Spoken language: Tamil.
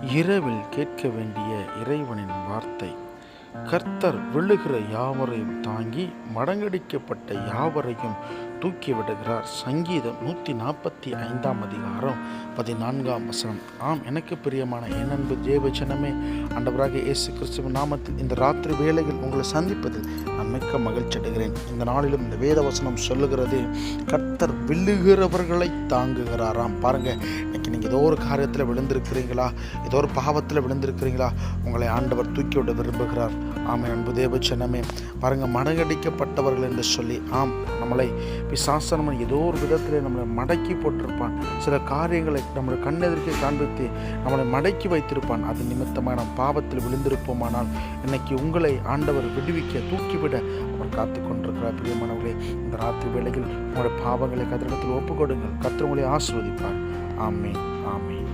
இரவில் கேட்க வேண்டிய இறைவனின் வார்த்தை. கர்த்தர் விழுகிற யாவரையும் தாங்கி மடங்கடிக்கப்பட்ட யாவரையும் தூக்கி விடுகிறார். சங்கீதம் 145 அதிகாரம் 14 வசனம். ஆம், எனக்கு பிரியமான என் அன்பு தேவஜனமே, ஆண்டவராக இயேசு கிறிஸ்துவின் நாமத்தில் இந்த ராத்திரி வேளையில் உங்களை சந்திப்பதில் நான் மிக்க மகிழ்ச்சி அடைகிறேன். இந்த நாளிலும் இந்த வேத வசனம் சொல்லுகிறது, கர்த்தர் விழுகிறவர்களை தாங்குகிறாராம். பாருங்க, இன்னைக்கு நீங்கள் ஏதோ ஒரு காரியத்தில் விழுந்திருக்கிறீங்களா, ஏதோ ஒரு பாவத்தில் விழுந்திருக்கிறீங்களா, உங்களை ஆண்டவர் தூக்கி விட விரும்புகிறார். ஆமென். அன்பு தேவஜனமே, பாருங்க, மடங்கடிக்கப்பட்டவர்கள் என்று சொல்லி, ஆம், நம்மளை பிசாசனமன் ஏதோ ஒரு விதத்தில் நம்மளை மடக்கி போட்டிருப்பான். சில காரியங்களை நம்மளை கண்ணெதிர்க்கே காண்பித்து நம்மளை மடக்கி வைத்திருப்பான். அது நிமித்தமாக நாம் பாவத்தில் விழுந்திருப்போமானால் இன்னைக்கு உங்களை ஆண்டவர் விடுவிக்க, தூக்கிவிட அவர் காத்து கொண்டிருக்கிறார். பிரியமானவர்களே, இந்த ராத்திரி வேளையில் உங்களுடைய பாவங்களை கர்த்தரிடத்தில் ஒப்புக்கொடுங்கள். கர்த்தர் உங்களை ஆசீர்வதிப்பார். ஆமென், ஆமென்.